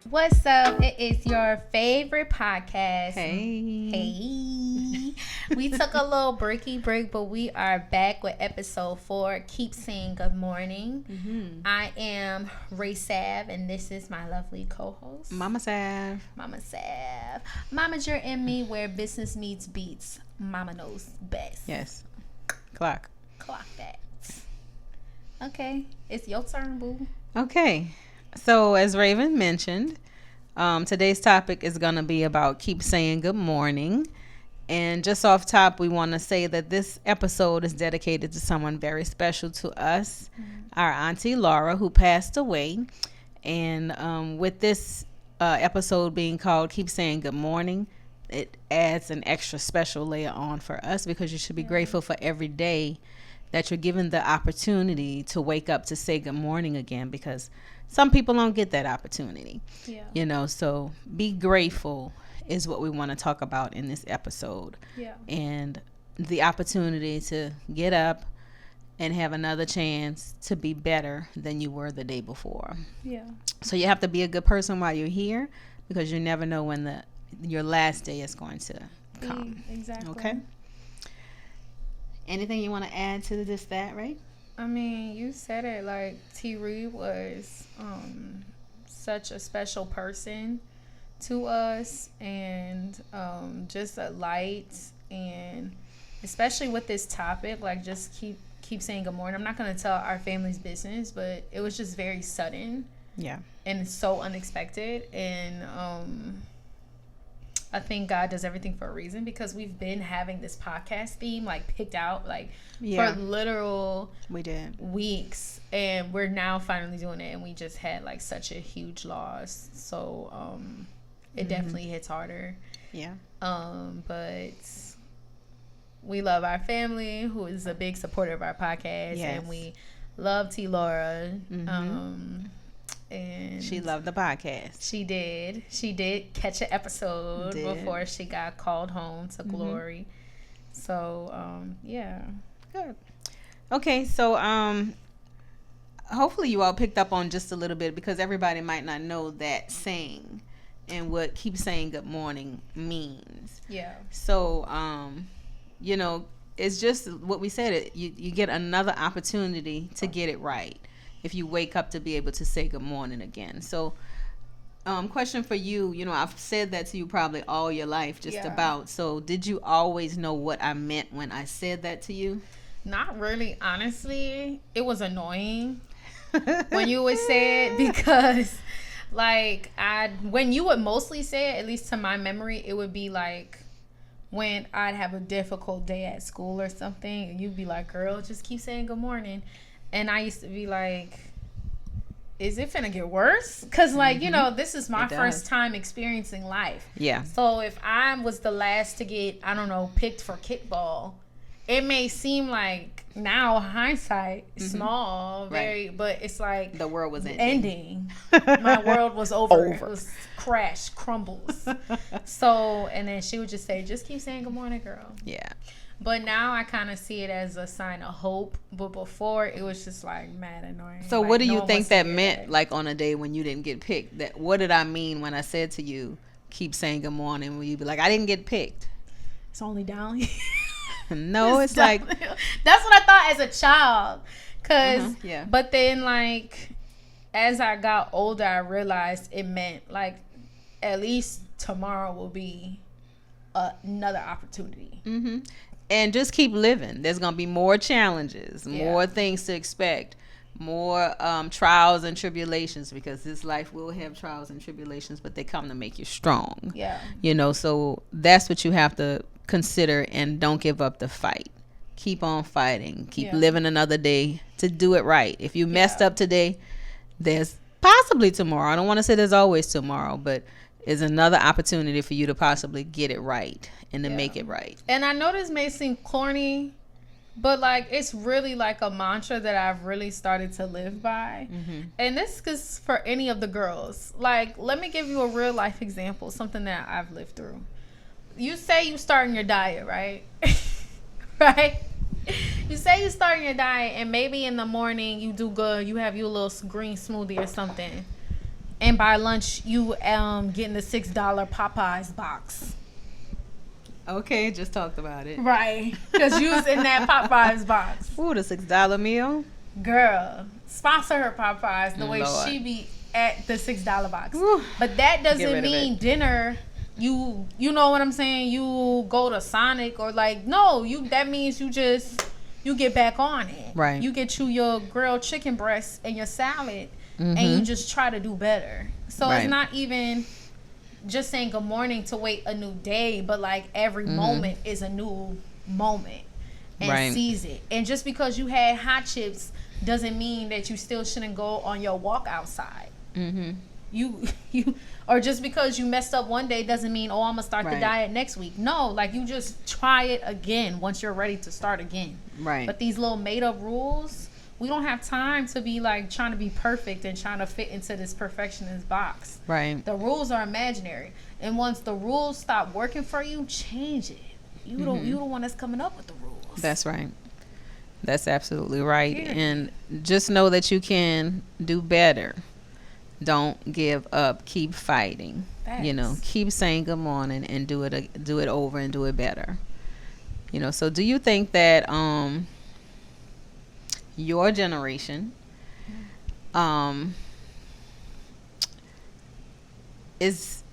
What's up? It is your favorite podcast. Hey. We took a little breaky break, but we are back with episode 4. Keep saying good morning. Mm-hmm. I am Ray Sav, and this is my lovely co-host, Mama Sav. Mama Sav. Momager and me, where business meets beats. Mama knows best. Yes. Clock that. Okay, it's your turn, boo. Okay. So as Raven mentioned, today's topic is going to be about keep saying good morning. And just off top, we want to say that this episode is dedicated to someone very special to us, our Auntie Laura, who passed away. And with this episode being called Keep Saying Good Morning, it adds an extra special layer on for us because you should be grateful for every day that you're given the opportunity to wake up to say good morning again, because some people don't get that opportunity. Yeah. You know, so be grateful is what we want to talk about in this episode. Yeah. And the opportunity to get up and have another chance to be better than you were the day before. Yeah. So you have to be a good person while you're here, because you never know when your last day is going to come. Exactly. Okay? Anything you want to add to this, that, right? I mean, you said it. Like, T. Reed was such a special person to us, and just a light, and especially with this topic, like, just keep saying good morning. I'm not going to tell our family's business, but it was just very sudden. Yeah. And so unexpected, and I think God does everything for a reason, because we've been having this podcast theme like picked out for literal weeks, and we're now finally doing it, and we just had like such a huge loss, so it definitely hits harder. Yeah. But we love our family, who is a big supporter of our podcast. Yes. And we love T. Laura. And she loved the podcast. She did catch an episode before she got called home to glory. So yeah, good. Okay, so hopefully you all picked up on just a little bit, because everybody might not know that saying and what keep saying good morning means. Yeah. So you know, it's just what we said, you get another opportunity to get it right if you wake up to be able to say good morning again. So question for you, you know, I've said that to you probably all your life, just about. So did you always know what I meant when I said that to you? Not really, honestly. It was annoying when you would say it, because like when you would mostly say it, at least to my memory, it would be like when I'd have a difficult day at school or something, and you'd be like, girl, just keep saying good morning. And I used to be like, is it finna get worse? Because, like, you know, this is my first time experiencing life. Yeah. So if I was the last to get, I don't know, picked for kickball, it may seem like now hindsight, small, but it's like the world was ending. My world was over. It was crash, crumbles. So, and then she would just say, just keep saying good morning, girl. Yeah. But now I kind of see it as a sign of hope. But before, it was just like mad annoying. So like, what do you think that meant, like on a day when you didn't get picked? That what did I mean when I said to you, keep saying good morning? Will you be like, I didn't get picked? It's only down. No, it's like. That's what I thought as a child. Yeah. But then, like, as I got older, I realized it meant, like, at least tomorrow will be another opportunity. Mm-hmm. And just keep living. There's going to be more challenges, more things to expect, more trials and tribulations, because this life will have trials and tribulations, but they come to make you strong. Yeah. You know, so that's what you have to consider, and don't give up the fight. Keep on fighting. Keep living another day to do it right. If you messed up today, there's possibly tomorrow. I don't want to say there's always tomorrow, but is another opportunity for you to possibly get it right and to make it right. And I know this may seem corny, but like it's really like a mantra that I've really started to live by. And this is for any of the girls. Like, let me give you a real life example, something that I've lived through. You say you starting your diet, right? Right? You say you starting your diet, and maybe in the morning you do good. You have your little green smoothie or something. and by lunch you getting the $6 Popeyes box. Okay, just talked about it. Right, because you was in that Popeyes box. Ooh, the $6 meal. Girl, sponsor her Popeyes the way Lord. she be at the $6 box. Woo. But that Get rid doesn't of mean it. dinner. You know what I'm saying? You go to Sonic or like no. That means you get back on it. Right. You get your grilled chicken breast and your salad, Mm-hmm. and you just try to do better. So Right. it's not even just saying good morning to wait a new day, but like every Mm-hmm. moment is a new moment, and Right. seize it. And just because you had hot chips doesn't mean that you still shouldn't go on your walk outside. Mm-hmm. You or just because you messed up one day doesn't mean I'm gonna start the Right. diet next week. No, like you just try it again once you're ready to start again. Right. But these little made up rules, we don't have time to be like trying to be perfect and trying to fit into this perfectionist box. Right. The rules are imaginary, and once the rules stop working for you, change it. You don't. You the one that's coming up with the rules. That's right. That's absolutely right. Period. And just know that you can do better. Don't give up. Keep fighting. You know, Facts. keep saying good morning and do it over and do it better. You know, so do you think that your generation is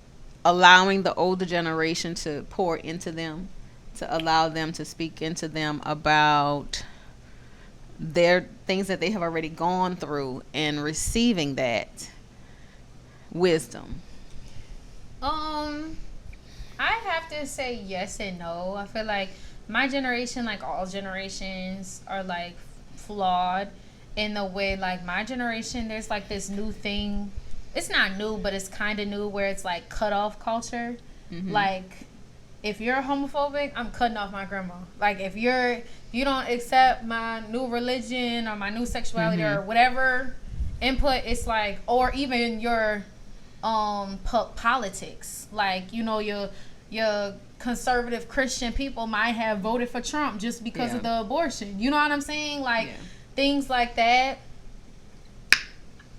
allowing the older generation to pour into them, to allow them to speak into them about their things that they have already gone through and receiving that wisdom? I have to say yes and no. I feel like my generation, like all generations, are like flawed in the way like my generation, there's like this new thing. It's not new, but it's kind of new where it's like cut off culture. Mm-hmm. Like if you're homophobic, I'm cutting off my grandma. Like if you don't accept my new religion or my new sexuality Mm-hmm. or whatever input, it's like, or even your politics, like you know your conservative Christian people might have voted for Trump just because of the abortion. You know what I'm saying? Like things like that.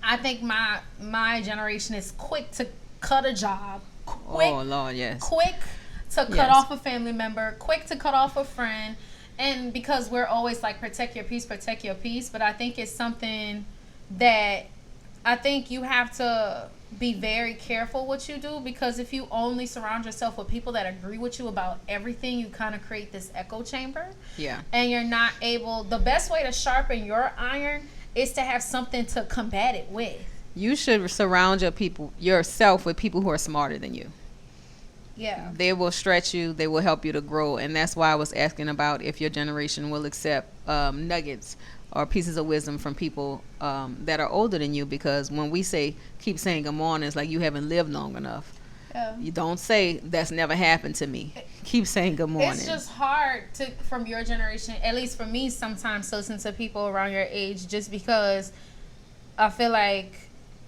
I think my generation is quick to cut a job, quick, Oh Lord, yes. quick to cut Yes. off a family member, quick to cut off a friend, and because we're always like protect your peace. But I think it's something that I think you have to be very careful what you do, because if you only surround yourself with people that agree with you about everything, you kind of create this echo chamber. Yeah. And you're not able, the best way to sharpen your iron is to have something to combat it with. You should surround yourself with people who are smarter than you. Yeah. They will stretch you. They will help you to grow. And that's why I was asking about if your generation will accept nuggets or pieces of wisdom from people that are older than you. Because when we say, keep saying good morning, it's like you haven't lived long enough. Yeah. You don't say, that's never happened to me. Keep saying good morning. It's just hard from your generation, at least for me sometimes, to listen to people around your age, just because I feel like,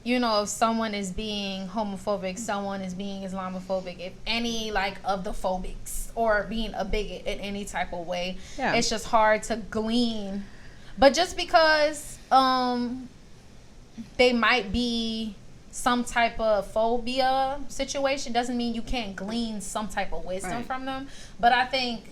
you know, if someone is being homophobic, someone is being Islamophobic, if any like of the phobics, or being a bigot in any type of way, it's just hard to glean. But just because they might be some type of phobia situation doesn't mean you can't glean some type of wisdom from them. But I think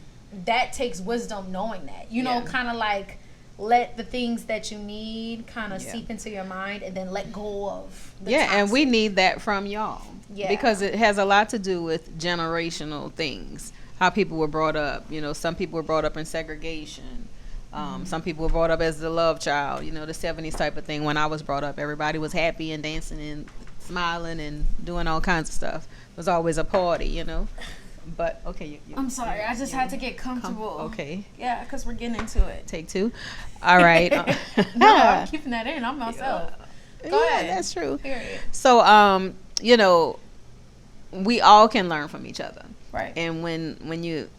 that takes wisdom, knowing that, you know, kind of like let the things that you need kind of seep into your mind, and then let go of the toxic. And we need that from y'all. Yeah. Because it has a lot to do with generational things, how people were brought up. You know, some people were brought up in segregation. Some people were brought up as the love child, you know, the 70s type of thing. When I was brought up, everybody was happy and dancing and smiling and doing all kinds of stuff. It was always a party, you know. But, okay. I'm sorry. I just had to get comfortable. Okay. Yeah, because we're getting into it. Take two. All right. No, I'm keeping that in. I'm myself. Go ahead. That's true. Period. So, you know, we all can learn from each other. Right. And when you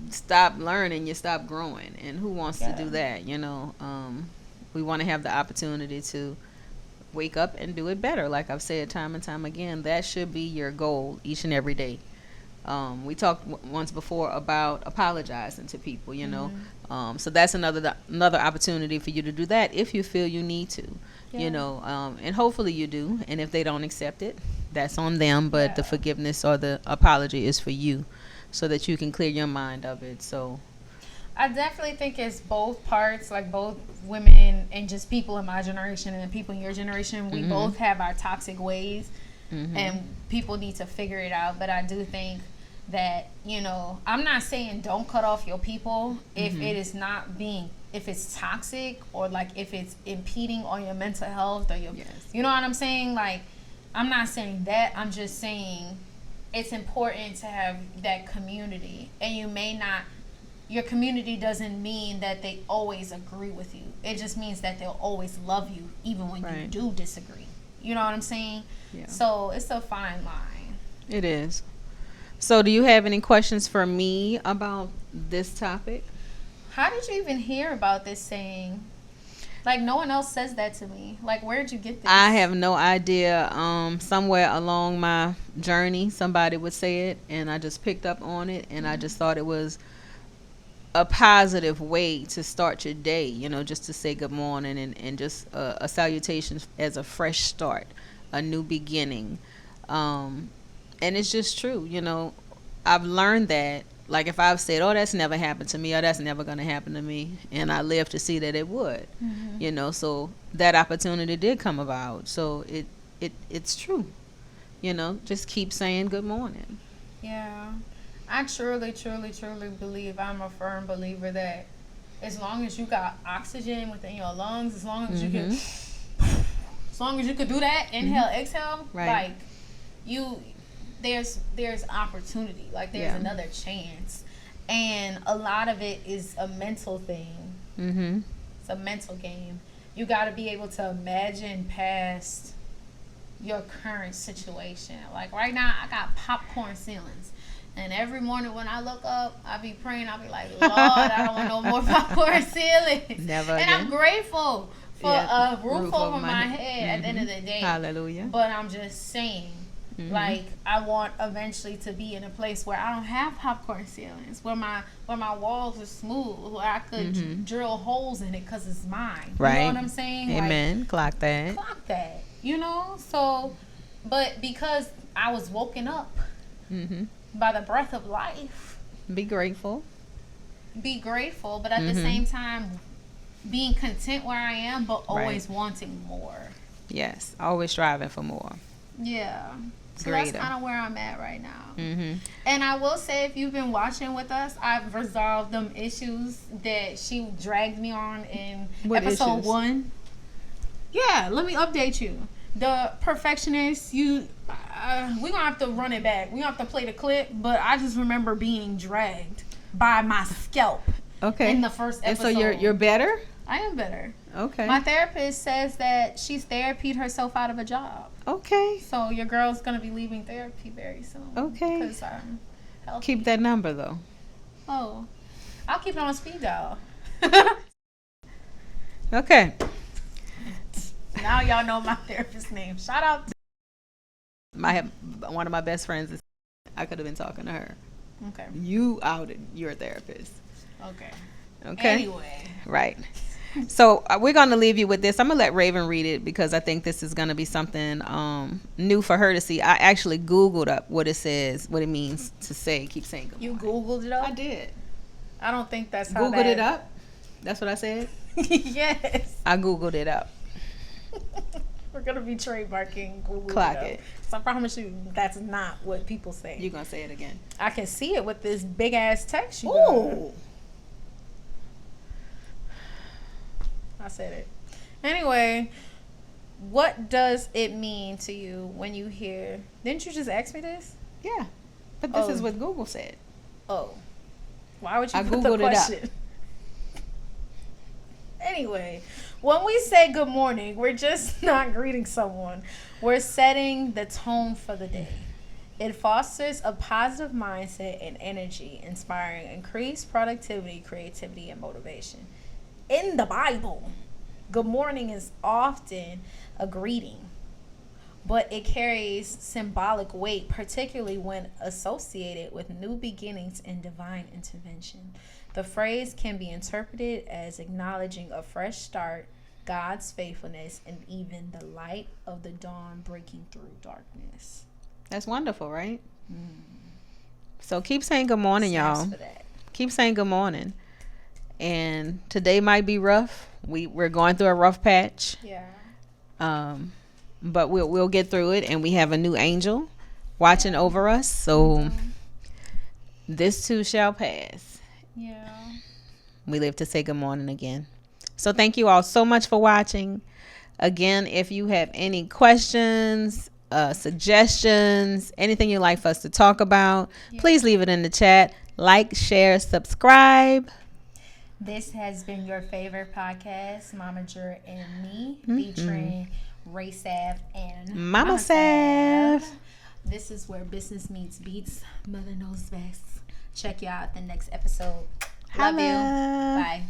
stop learning, you stop growing. And who wants to do that? You know, we want to have the opportunity to wake up and do it better. Like I've said time and time again, that should be your goal each and every day. We talked once before about apologizing to people, so that's another opportunity for you to do that if you feel you need to, and hopefully you do. And if they don't accept it, that's on them. But the forgiveness or the apology is for you, so that you can clear your mind of it. So I definitely think it's both parts, like both women and just people in my generation and people in your generation. We both have our toxic ways, and people need to figure it out. But I do think that, I'm not saying don't cut off your people if it is not being, if it's toxic or like if it's impeding on your mental health or your, you know what I'm saying? Like, I'm not saying that. I'm just saying it's important to have that community, and you may not. Your community doesn't mean that they always agree with you. It just means that they'll always love you, even when you do disagree. You know what I'm saying? Yeah. So it's a fine line. It is. So do you have any questions for me about this topic? How did you even hear about this saying? Like, no one else says that to me. Like, where did you get this? I have no idea. Somewhere along my journey, somebody would say it, and I just picked up on it, and I just thought it was a positive way to start your day, just to say good morning and just a salutation as a fresh start, a new beginning. And it's just true, I've learned that, like, if I've said, oh, that's never happened to me, or that's never going to happen to me, and I live to see that it would, so that opportunity did come about. So it's true, just keep saying good morning. Yeah. I truly, truly, truly believe, I'm a firm believer that as long as you got oxygen within your lungs, as long as you could do that, inhale, exhale, like there's opportunity, like there's another chance. And a lot of it is a mental thing. It's a mental game. You got to be able to imagine past your current situation. Like right now, I got popcorn ceilings. And every morning when I look up, I be praying. I be like, Lord, I don't want no more popcorn ceilings. Never and again. I'm grateful for a roof over my head at the end of the day. Hallelujah. But I'm just saying, like, I want eventually to be in a place where I don't have popcorn ceilings, where my walls are smooth, where I could drill holes in it because it's mine. Right. You know what I'm saying? Amen. Like, clock that. So, but because I was woken up by the breath of life. Be grateful. But at the same time, being content where I am, but always wanting more. Yes, always striving for more. Yeah. So that's kind of where I'm at right now. And I will say, if you've been watching with us, I've resolved them issues that she dragged me on in episode 1. Yeah, let me update you. The perfectionist, we're gonna have to run it back. We have to play the clip, but I just remember being dragged by my scalp. Okay. In the first episode. And so you're better? I am better. Okay. My therapist says that she's therapied herself out of a job. Okay. So your girl's gonna be leaving therapy very soon. Okay. Because I'm healthy. Keep that number though. Oh, I'll keep it on speed dial. Okay. Now y'all know my therapist's name. Shout out to one of my best friends. I could have been talking to her. Okay. You outed your therapist. Okay. Anyway. Right. So we're going to leave you with this. I'm going to let Raven read it because I think this is going to be something new for her to see. I actually Googled up what it says, what it means to say, keep saying good morning. You Googled it up? I did. I don't think that's how Googled it up? That's what I said? Yes. I Googled it up. We're going to be trademarking Google. Clock it. So I promise you that's not what people say. You're going to say it again. I can see it with this big ass text you got. I said it. Anyway, what does it mean to you when you hear... Didn't you just ask me this? Yeah. But this is what Google said. Oh. Why would you put Googled the question? It up. Anyway, when we say good morning, we're just not greeting someone. We're setting the tone for the day. It fosters a positive mindset and energy, inspiring increased productivity, creativity, and motivation. In the Bible, good morning is often a greeting, but it carries symbolic weight, particularly when associated with new beginnings and divine intervention. The phrase can be interpreted as acknowledging a fresh start, God's faithfulness, and even the light of the dawn breaking through darkness. That's wonderful, right? So keep saying good morning, y'all. For that. Keep saying good morning. And today might be rough. We're going through a rough patch. Yeah. But we'll get through it, and we have a new angel watching over us. So this too shall pass. Yeah. We live to say good morning again. So thank you all so much for watching. Again, if you have any questions, suggestions, anything you'd like for us to talk about, please leave it in the chat. Like, share, subscribe. This has been your favorite podcast, Momager and Me, featuring Ray Sav and Mama Sav. This is where business meets beats. Mother knows best. Check you out the next episode. Love you. Bye.